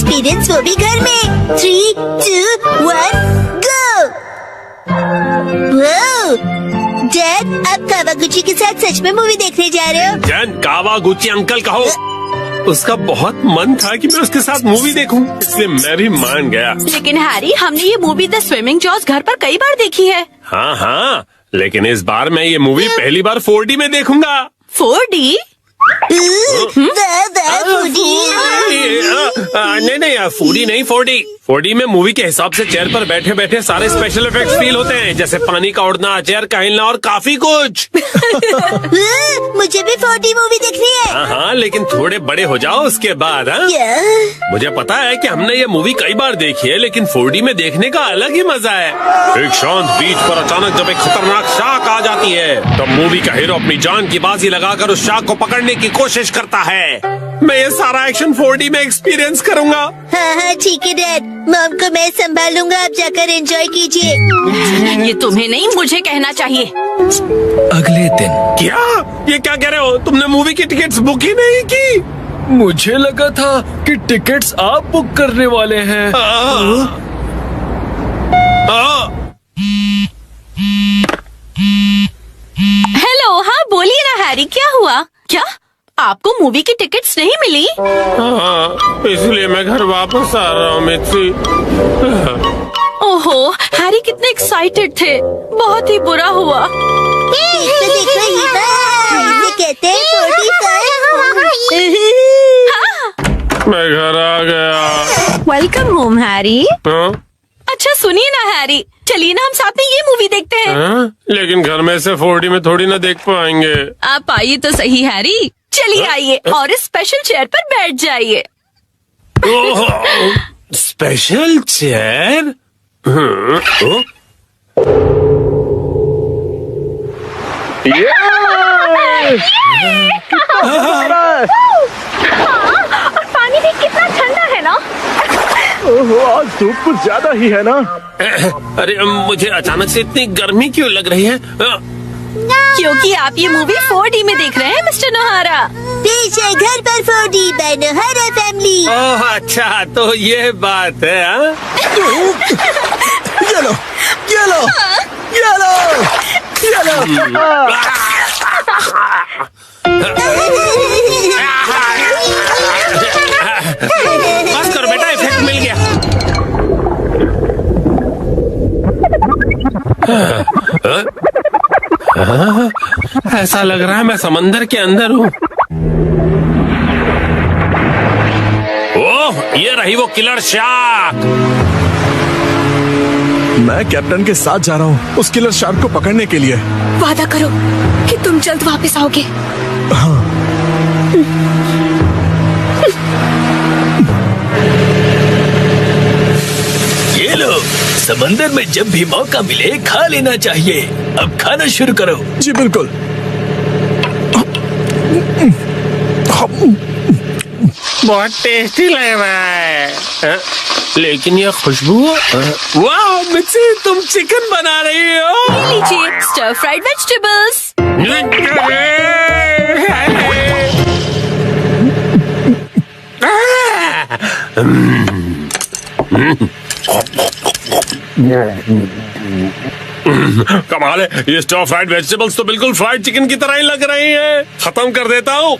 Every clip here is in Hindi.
एक्सपीरियंस, वो भी घर में। 3, 2, 1, गो। डैड, आप कावागुची के साथ सच में मूवी देखने जा रहे हो? जैन, कावागुची अंकल कहो। उसका बहुत मन था कि मैं उसके साथ मूवी देखूं, इसलिए मैं भी मान गया। लेकिन हैरी, हमने ये मूवी द स्विमिंग जॉस घर पर कई बार देखी है। हाँ हाँ, लेकिन इस बार मैं ये मूवी पहली बार 4D में देखूंगा। 4D? नहीं, 4D नहीं, 4D। 4D में मूवी के हिसाब से चेयर पर बैठे बैठे सारे स्पेशल इफेक्ट्स फील होते हैं, जैसे पानी का उड़ना, चेयर का हिलना और काफी कुछ। मुझे भी 4D मूवी देखनी है। हाँ, लेकिन थोड़े बड़े हो जाओ उसके बाद। हाँ, मुझे पता है कि हमने ये मूवी कई बार देखी है, लेकिन 4D में देखने का अलग ही मजा है। एक शांत बीच पर अचानक जब एक खतरनाक शार्क आ जाती है, तब मूवी का हीरो अपनी जान की बाजी लगाकर उस शार्क को पकड़ने की कोशिश करता है। मैं ये सारा एक्शन 4D में एक्सपीरियंस करूंगा। हाँ, ठीक है डैड, मॉम को मैं संभालूंगा, आप जाकर एंजॉय कीजिए। ये तुम्हें नहीं, मुझे कहना चाहिए। अगले दिन। ये क्या कह रहे हो? तुमने मूवी की टिकट्स बुक ही नहीं की? मुझे लगा था कि टिकट्स आप बुक करने वाले हैं। हेलो, हाँ बोलिए ना हैरी, क्या हुआ? क्या आपको मूवी की टिकट्स नहीं मिली? हाँ, इसलिए मैं घर वापस आ रहा हूँ मिर्ची। ओहो, हैरी कितने एक्साइटेड थे, बहुत ही बुरा हुआ। कहते हैं 45। मैं घर आ गया। Welcome home Harry. हाँ? अच्छा सुनिए ना हैरी, चलिए ना हम साथ में ये मूवी देखते हैं। हाँ? लेकिन घर में से 4D में थोड़ी ना देख पाएंगे। आप आइए तो सही हैरी, चलिए आइए और इस स्पेशल चेयर पर बैठ जाइए। Special chair? और पानी भी कितना ठंडा है ना। आज धूप कुछ ज्यादा ही है ना। अरे मुझे अचानक से इतनी गर्मी क्यों लग रही है? क्योंकि आप ये मूवी 4D में देख रहे हैं मिस्टर नोहारा। पीछे घर पर 4D बाय नोहारा फैमिली। ओह अच्छा, तो ये बात है। हाँ? ये लो, ये लो, ये लो, ये लो। बस करो बेटा, इफेक्ट मिल गया। ऐसा लग रहा है मैं समंदर के अंदर हूँ। ओह, ये रही वो किलर शार्क। मैं कैप्टन के साथ जा रहा हूँ उस किलर शार्क को पकड़ने के लिए। वादा करो कि तुम जल्द वापस आओगे। हाँ। ये लो, समंदर में जब भी मौका मिले खा लेना चाहिए। अब खाना शुरू करो। जी बिल्कुल। बहुत टेस्टी लग रहा है। हाँ? लेकिन ये खुशबू, वाह मिक्सी, तुम चिकन बना रही हो। लीजिए स्टर फ्राइड वेजिटेबल्स। कमाल है, ये स्टर फ्राइड वेजिटेबल्स तो बिल्कुल फ्राइड चिकन की तरह ही लग रही हैं। खत्म कर देता हूँ।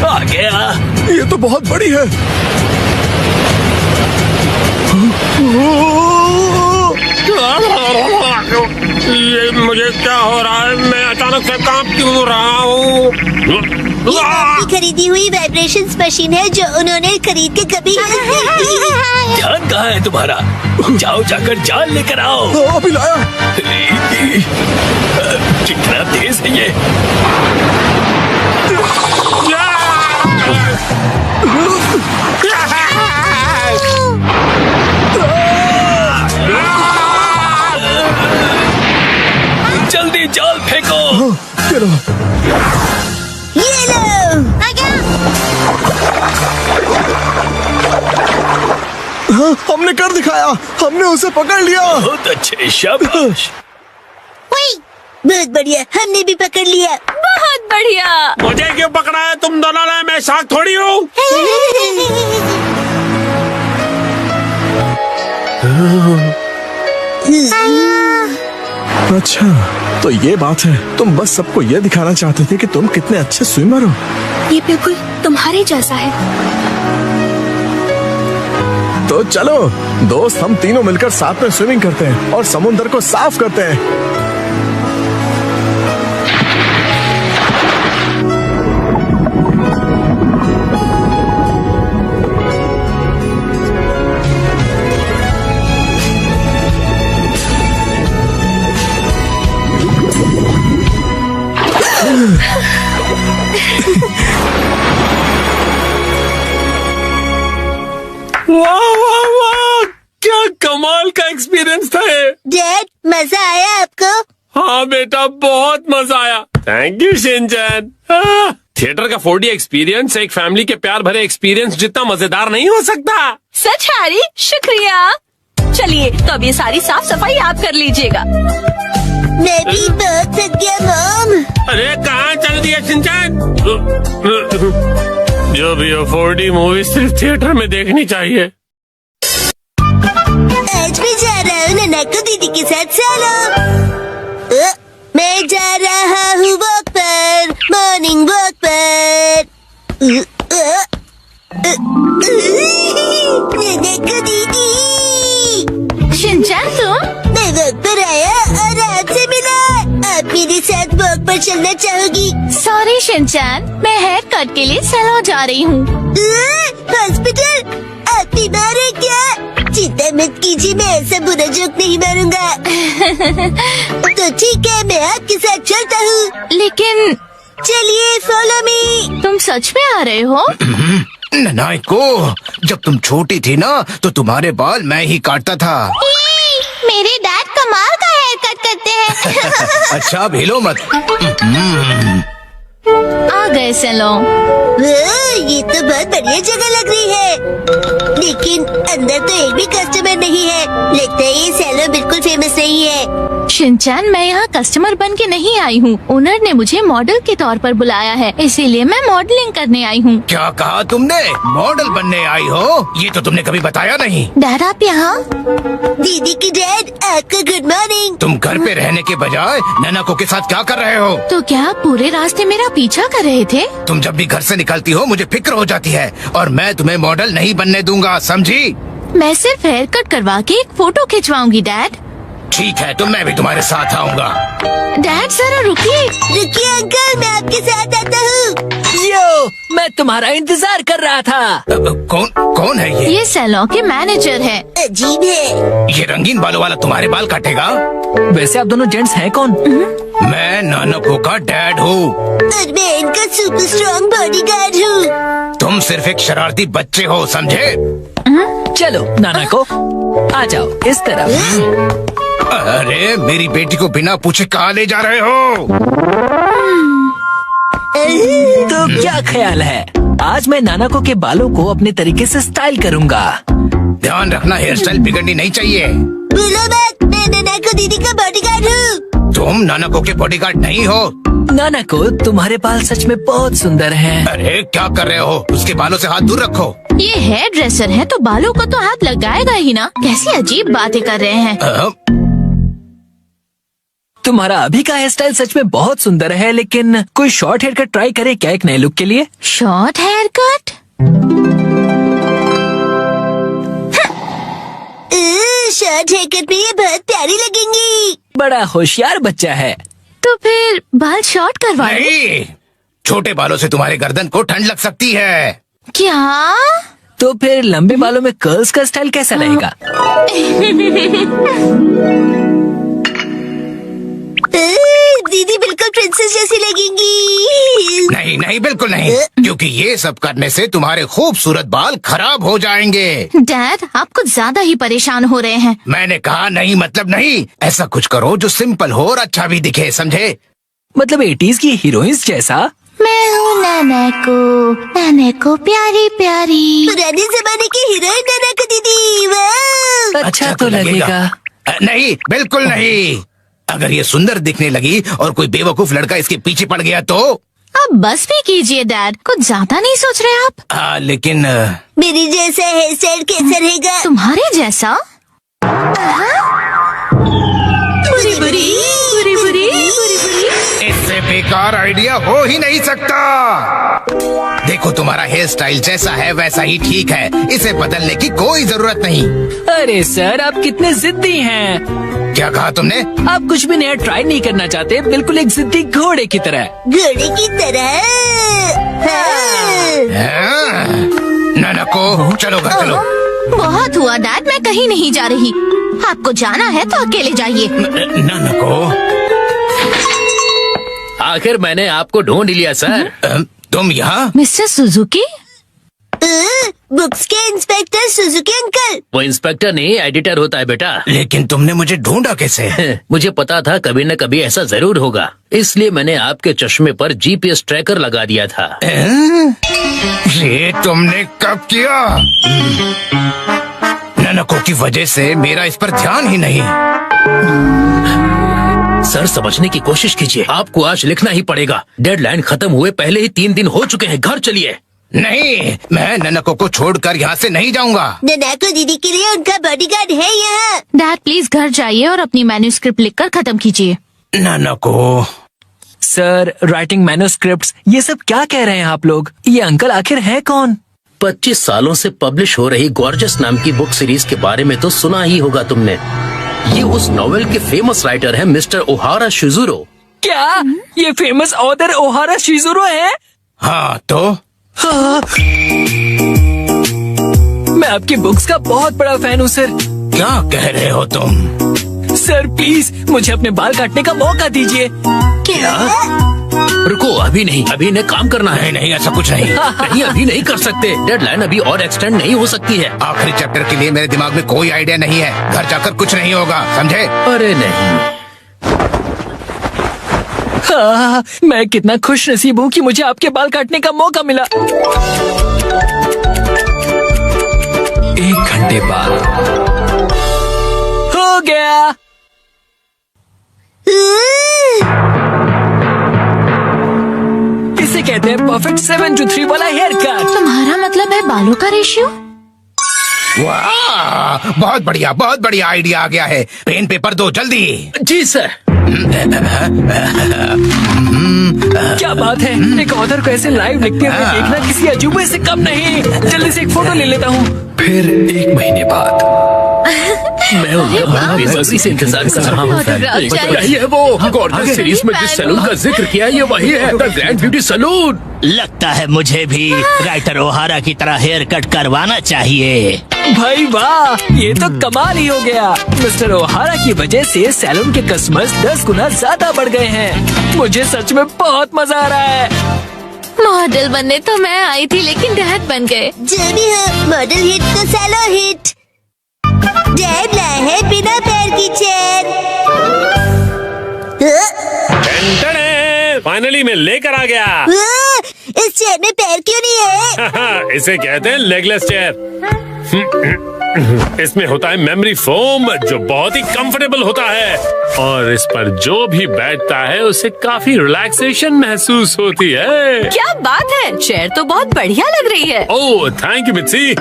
आ गया। ये तो बहुत बड़ी है। ये मुझे क्या हो रहा है? मैं अचानक से कांप क्यों रहा हूँ? ये आपकी खरीदी हुई वाइब्रेशंस मशीन है जो उन्होंने खरीद के कभी ध्यान कहाँ है तुम्हारा? जाओ जाकर जाल लेकर आओ। अभी लाया। कितना तेज है ये। जल्दी जाल फेंको। चलो। ये लो। हाँ, हमने कर दिखाया। हमने उसे पकड़ लिया। बहुत अच्छे, शाबाश। बहुत बढ़िया, हमने भी पकड़ लिया। बहुत बढ़िया। मुझे क्यों पकड़ा है तुम दोनों ने? मैं शार्क थोड़ी हूँ। अच्छा, तो ये बात है। तुम बस सबको ये दिखाना चाहते थे कि तुम कितने अच्छे स्विमर हो। ये बिल्कुल तुम्हारे जैसा है। तो चलो दोस्त, हम तीनों मिलकर साथ में स्विमिंग करते हैं और समुद्र को साफ करते हैं। वाह वाह वाह, क्या कमाल का एक्सपीरियंस था ये। डैड, मजा आया आपको? हाँ बेटा, बहुत मजा आया। Thank you Shinchan. थिएटर का 4D एक्सपीरियंस एक फैमिली के प्यार भरे एक्सपीरियंस जितना मजेदार नहीं हो सकता। सच हैरी, शुक्रिया। चलिए तो अब ये सारी साफ सफाई आप कर लीजिएगा। मैं भी बहुत थक गया मॉम। अरे कहाँ चल दिया शिनचैन? जो भी हो, 4D मूवी सिर्फ थिएटर में देखनी चाहिए। आज मैं जा रहा हूँ ननाको दीदी के साथ चलो। मैं जा रहा हूँ वॉक पर, मॉर्निंग वॉक पर। ननाको दीदी, शिनचैन तुम? मैं वॉक पर आया और आपसे मिला। आप मेरे साथ वॉक पर चलना चाहोगी? सॉरी शिनचैन, मैं हेयर कट के लिए सैलून जा रही हूँ। हॉस्पिटल? आप बीमार हैं क्या? चिंता मत कीजिए, मैं ऐसा बुरा जोक नहीं मारूंगा। तो ठीक है, मैं आपके साथ चलता हूँ। लेकिन चलिए, फॉलो मी। तुम सच में आ रहे हो? नाइको, जब तुम छोटी थी ना तो तुम्हारे बाल मैं ही काटता था। मेरे डैड कमाल का हेयर कट करते हैं। अच्छा, अब हिलो मत। आ गए सैलून। ये तो बहुत बढ़िया जगह लग रही है, लेकिन अंदर तो एक भी कस्टमर नहीं है। लगता है ये सैलून बिल्कुल फेमस नहीं है। शिनचैन, मैं यहाँ कस्टमर बन के नहीं आई हूँ। ओनर ने मुझे मॉडल के तौर पर बुलाया है, इसीलिए मैं मॉडलिंग करने आई हूँ। क्या कहा तुमने? मॉडल बनने आई हो? ये तो तुमने कभी बताया नहीं। डैड आप यहाँ? दीदी की डैड, आपका गुड मॉर्निंग। तुम घर पे रहने के बजाय नैनाको के साथ क्या कर रहे हो? तो क्या आप पूरे रास्ते मेरा पीछा कर रहे थे? तुम जब भी घर से निकलती हो मुझे फिक्र हो जाती है, और मैं तुम्हें मॉडल नहीं बनने दूंगा, समझी? मैं सिर्फ हेयर कट करवा के एक फोटो खिंचवाऊंगी डैड। ठीक है, तो मैं भी तुम्हारे साथ आऊंगा। डैड जरा रुकिए। रुकिए अंकल, मैं आपके साथ आता हूँ। यो, मैं तुम्हारा इंतजार कर रहा था। कौन कौन है ये? ये सैलून के मैनेजर है। अजीब है। ये रंगीन बालों वाला तुम्हारे बाल काटेगा? वैसे आप दोनों जेंट्स हैं कौन? मैं नानको का डैड हूँ। और मैं इनका सुपर स्ट्रॉन्ग बॉडीगार्ड हूँ। तुम सिर्फ एक शरारती बच्चे हो, समझे? चलो नाना को आ जाओ इस तरफ। अरे मेरी बेटी को बिना पूछे कहाँ ले जा रहे हो? तो क्या ख्याल है, आज मैं नानाको के बालों को अपने तरीके से स्टाइल करूंगा। ध्यान रखना, हेयर स्टाइल बिगड़नी नहीं चाहिए। बोलो मत, मैं ननाको दीदी का बॉडीगार्ड हूँ। तुम नानको के बॉडीगार्ड नहीं हो। नानाको, तुम्हारे बाल सच में बहुत सुंदर हैं। अरे क्या कर रहे हो? उसके बालों से हाथ दूर रखो। ये हेयर ड्रेसर है तो बालों को तो हाथ लगाएगा ही ना। कैसी अजीब बातें कर रहे हैं। तुम्हारा अभी का हेयर स्टाइल सच में बहुत सुंदर है, लेकिन कोई शॉर्ट हेयर कट ट्राई करे क्या एक नए लुक के लिए? Short hair cut? Short hair cut में ये बहुत प्यारी लगेंगी। बड़ा होशियार बच्चा है। तो फिर बाल शॉर्ट करवा लो। नहीं, छोटे बालों से तुम्हारे गर्दन को ठंड लग सकती है। क्या? तो फिर लंबे बालों में कर्ल्स का स्टाइल कैसा रहेगा? दीदी बिल्कुल प्रिंसेस जैसी लगेंगी। नहीं नहीं, बिल्कुल नहीं, क्योंकि ये सब करने से तुम्हारे खूबसूरत बाल खराब हो जाएंगे। डैड आप कुछ ज्यादा ही परेशान हो रहे हैं। मैंने कहा नहीं मतलब नहीं। ऐसा कुछ करो जो सिंपल हो और अच्छा भी दिखे, समझे? मतलब 80s की हीरोइंस जैसा? मैं हूँ नैनको प्यारी प्यारी। पुराने जमाने की हीरोइन ननाको दीदी। वाह! अच्छा तो लगेगा। नहीं, बिल्कुल नहीं। अगर ये सुंदर दिखने लगी और कोई बेवकूफ लड़का इसके पीछे पड़ गया तो? अब बस भी कीजिए डैड, कुछ ज्यादा नहीं सोच रहे आप? लेकिन मेरी जैसा हेयर स्टाइल कैसा रहेगा? तुम्हारे जैसा? बुरी बुरी बुरी बुरी बुरी बुरी। इससे बेकार आइडिया हो ही नहीं सकता। देखो, तुम्हारा हेयर स्टाइल जैसा है वैसा ही ठीक है, इसे बदलने की कोई जरूरत नहीं। अरे सर, आप कितने जिद्दी हैं। क्या कहा तुमने? आप कुछ भी नया ट्राई नहीं करना चाहते, बिल्कुल एक जिद्दी घोड़े की तरह। घोड़े की तरह? हाँ। नानको, चलो घर चलो। बहुत हुआ डैड, मैं कहीं नहीं जा रही। आपको जाना है तो अकेले जाइए। नानको, आखिर मैंने आपको ढूंढ लिया सर। तुम यहाँ? Mister Suzuki? बुक्स के इंस्पेक्टर सुजुकी अंकल। वो इंस्पेक्टर नहीं, एडिटर होता है बेटा। लेकिन तुमने मुझे ढूंढा कैसे? मुझे पता था कभी न कभी ऐसा जरूर होगा, इसलिए मैंने आपके चश्मे पर जीपीएस ट्रैकर लगा दिया था। ये तुमने कब किया? नानको की वजह से मेरा इस पर ध्यान ही नहीं। सर, समझने की कोशिश कीजिए, आपको आज लिखना ही पड़ेगा। डेडलाइन खत्म हुए पहले ही 3 दिन हो चुके हैं। घर चलिए। नहीं, मैं नानको को छोड़कर यहाँ से नहीं जाऊँगा। नानको दीदी के लिए उनका बॉडीगार्ड है यहाँ। डैड प्लीज घर जाइए और अपनी मैन्युस्क्रिप्ट लिखकर खत्म कीजिए। नानको। सर, राइटिंग मैन्युस्क्रिप्ट्स, ये सब क्या कह रहे हैं आप लोग? ये अंकल आखिर है कौन? 25 सालों से पब्लिश हो रही गॉर्जस नाम की बुक सीरीज के बारे में तो सुना ही होगा तुमने। ये उस नॉवेल के फेमस राइटर हैं मिस्टर ओहारा शिजुरो। क्या ये फेमस ऑथर ओहारा शिजुरो है? हाँ तो? हाँ। मैं आपकी बुक्स का बहुत बड़ा फैन हूँ सर। क्या कह रहे हो तुम? सर प्लीज मुझे अपने बाल काटने का मौका दीजिए। क्या? रुको, अभी नहीं, अभी इन्हें काम करना है। नहीं, ऐसा कुछ नहीं। नहीं, अभी नहीं कर सकते। डेडलाइन अभी और एक्सटेंड नहीं हो सकती है। आखिरी चैप्टर के लिए मेरे दिमाग में कोई आइडिया नहीं है। घर जाकर कुछ नहीं होगा, समझे? अरे नहीं। हाँ, मैं कितना खुश नसीब हूँ कि मुझे आपके बाल काटने का मौका मिला। 1 घंटे बाद हो गया। इसे कहते हैं परफेक्ट 7 to 3 वाला हेयर कट। तुम्हारा मतलब है बालों का रेशियो? वाह, बहुत बढ़िया आइडिया आ गया है। पेन पेपर दो जल्दी। जी सर। क्या बात है, एक ऑथर को ऐसे लाइव लिखते हुए देखना किसी अजूबे से कम नहीं। जल्दी से एक फोटो ले लेता हूँ। फिर 1 महीने बाद मैं उनका बड़ा बेसब्री से इंतजार कर रहा हूँ। ऑटोग्राफ चाहिए। यही है वो गॉर्जस सीरीज में जिस सैलून का जिक्र किया, ये वही है, द ग्रैंड ब्यूटी सैलून। लगता है मुझे भी राइटर ओहारा की तरह हेयर कट करवाना चाहिए। भाई वाह, ये तो कमाल ही हो गया। मिस्टर ओहारा की वजह से सैलून के कस्टमर्स 10 गुना ज्यादा बढ़ गए हैं। मुझे सच में बहुत मजा आ रहा है। मॉडल बनने तो मैं आई थी, लेकिन डैड बन गए। जो भी हो, मॉडल हिट तो सैलो हिट। डैड लाए है बिना पैर की चेयर। फाइनली मैं लेकर आ गया। इस चेयर में पैर क्यों नहीं है? इसे कहते हैं लेगलेस चेयर। इसमें होता है मेमोरी फोम, जो बहुत ही कंफर्टेबल होता है, और इस पर जो भी बैठता है उसे काफी रिलैक्सेशन महसूस होती है। क्या बात है, चेयर तो बहुत बढ़िया लग रही है। Oh thank you Mitsi.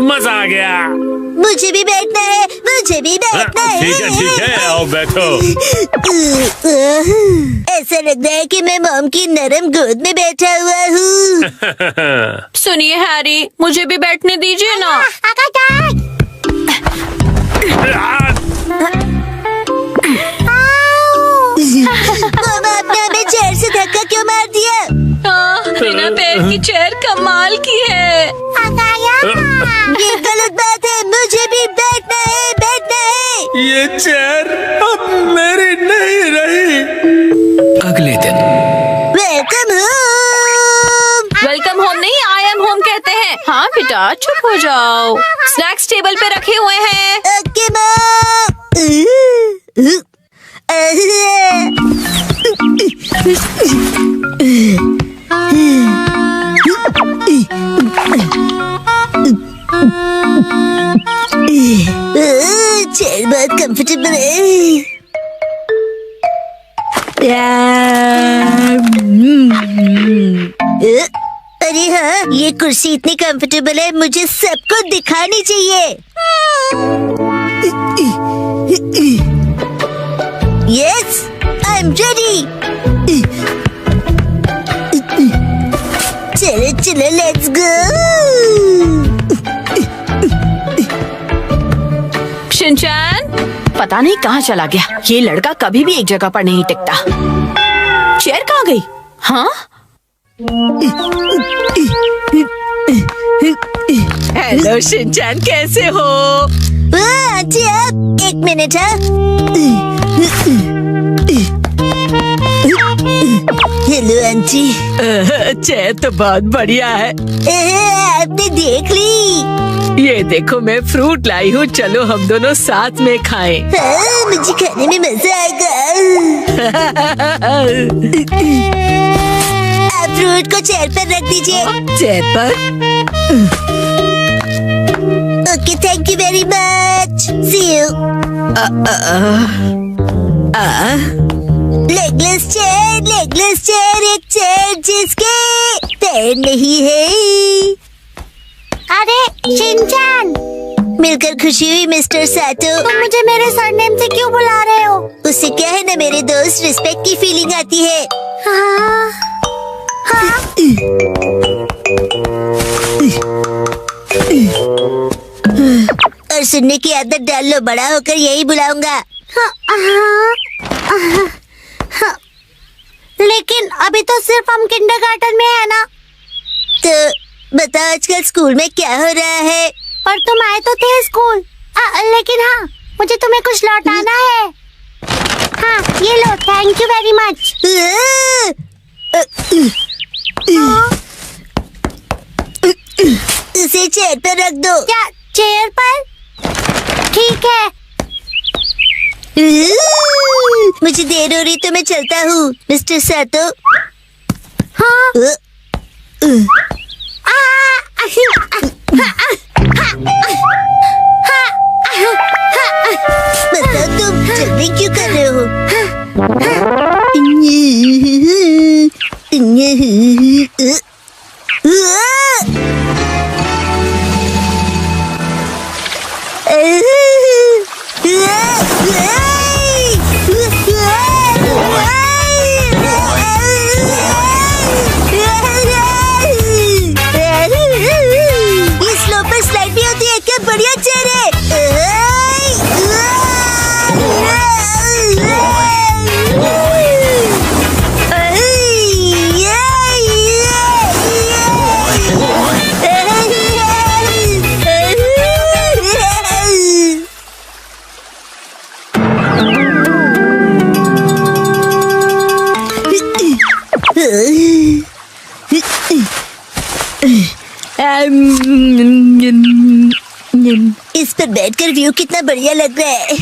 मजा आ गया। मुझे भी बैठना है, मुझे भी बैठना है। ठीक है, आओ बैठो। ऐसा लग रहा है कि मैं मॉम की नरम गोद में बैठा हुआ हूँ। सुनिए हैरी, मुझे भी बैठने दीजिए ना। मॉम, आपने हमें चेयर से धक्का क्यों मार दिया? बिना पैर की चेयर कमाल की है। ये गलत बात है, मुझे भी बैठना है, बैठना है। ये चेयर अब मेरी नहीं रही। अगले दिन वेलकम होम। वेलकम होम नहीं, आई एम होम कहते हैं। हाँ बेटा, चुप हो जाओ। स्नैक्स टेबल पे रखे हुए हैं। Okay mom. चेयर बहुत कंफर्टेबल है। अरे हाँ, ये कुर्सी इतनी कंफर्टेबल है, मुझे सबको दिखानी चाहिए। Yes, I am ready. चलो चलो, लेट्स गो। शिनचैन, पता नहीं कहाँ चला गया। ये लड़का कभी भी एक जगह पर नहीं टिकता। चेयर कहाँ गई? हाँ? हेलो शिनचैन, कैसे हो? आंटी, आप एक मिनट। Hello aunty. चेयर तो बहुत बढ़िया है। आपने देख ली? ये देखो, मैं फ्रूट लाई हूँ, चलो हम दोनों साथ में खाएं। हाँ, मुझे खाने में मजा आएगा। आप फ्रूट को चेयर पर रख दीजिए। चेयर पर? Okay, thank you very much. See you. Legless chair, एक चेयर जिसके पैर नहीं है। अरे शिनचैन, मिलकर खुशी हुई मिस्टर सातो। तुम मुझे मेरे सरनेम से क्यों बुला रहे हो? उससे क्या है ना मेरे दोस्त, रिस्पेक्ट की फीलिंग आती है। हाँ, हाँ। और सुनने की आदत डाल लो, बड़ा होकर यही बुलाऊंगा। लेकिन अभी तो सिर्फ हम किंडरगार्टन में है ना। तो बताओ आजकल स्कूल में क्या हो रहा है? पर तुम आए तो थे स्कूल। लेकिन हाँ, मुझे तुम्हें कुछ लौटाना है। हाँ, ये लो, थैंक यू वेरी मच। उसे चेयर पर रख दो। क्या चेयर पर? ठीक है। मुझे देर हो रही तो मैं चलता हूँ, मिस्टर सातो। हाँ। बताओ तुम जल्दी क्यों कर रहे हो? इस स्लोप पर स्लाइड भी होती है क्या? बढ़िया चेयर है। इस पर बैठकर व्यू कितना बढ़िया लग रहा है।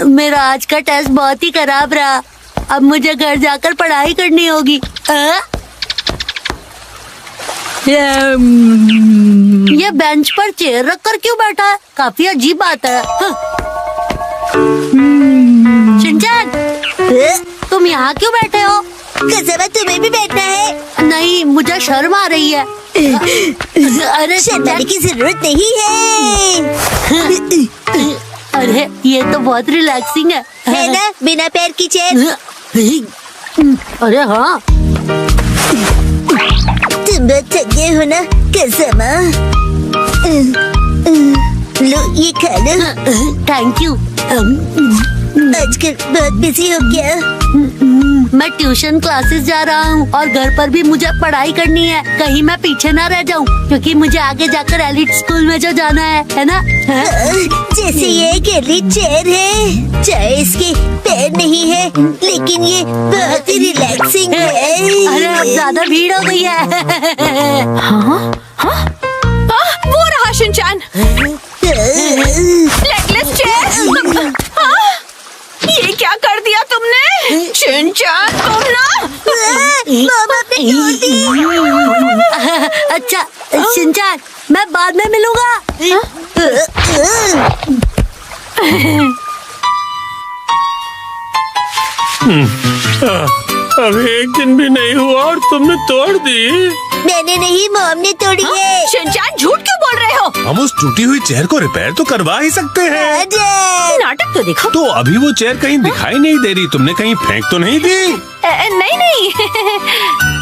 मेरा आज का टेस्ट बहुत ही खराब रहा। अब मुझे घर जाकर पढ़ाई करनी होगी। ये बेंच पर चेयर रखकर क्यों बैठा है? काफी अजीब बात है। शिनचैन, तुम यहाँ क्यों बैठे हो? कसम है, तुम्हें भी बैठना है? नहीं, मुझे शर्म आ रही है। अरे शर्माने की जरूरत नहीं है। अरे ये तो बहुत रिलैक्सिंग है ना, बिना पैर की चेयर। अरे हाँ, तुम बहुत थके हो ना कसम। लो ये खा लो। Thank you. आजकल बहुत बिजी हो क्या? मैं ट्यूशन क्लासेस जा रहा हूँ और घर पर भी मुझे पढ़ाई करनी है। कहीं मैं पीछे ना रह जाऊँ, क्योंकि मुझे आगे जाकर एलिट स्कूल में जो जाना है ना। जैसे ये एक एलिट चेयर है, चाहे इसके पैर नहीं है, लेकिन ये बहुत ही रिलैक्सिंग है। अरे अब ज्यादा भीड़ हो गई है। हाँ? हाँ? वो रहा शिनचैन। Legless chair. हाँ? ये क्या कर दिया तुमने? शिनचैन, तुम ना। मामा ने तोड़ दी। अच्छा शिनचैन, मैं बाद में मिलूंगा। अभी एक दिन भी नहीं हुआ और तुमने तोड़ दी। मैंने नहीं, मॉम ने तोड़ी है। शिनचैन झूठ क्यों बोल रहे हो? हम उस टूटी हुई चेयर को रिपेयर तो करवा ही सकते हैं। अजय, नाटक तो देखो। तो अभी वो चेयर कहीं दिखाई नहीं दे रही, तुमने कहीं फेंक तो नहीं दी? नहीं नहीं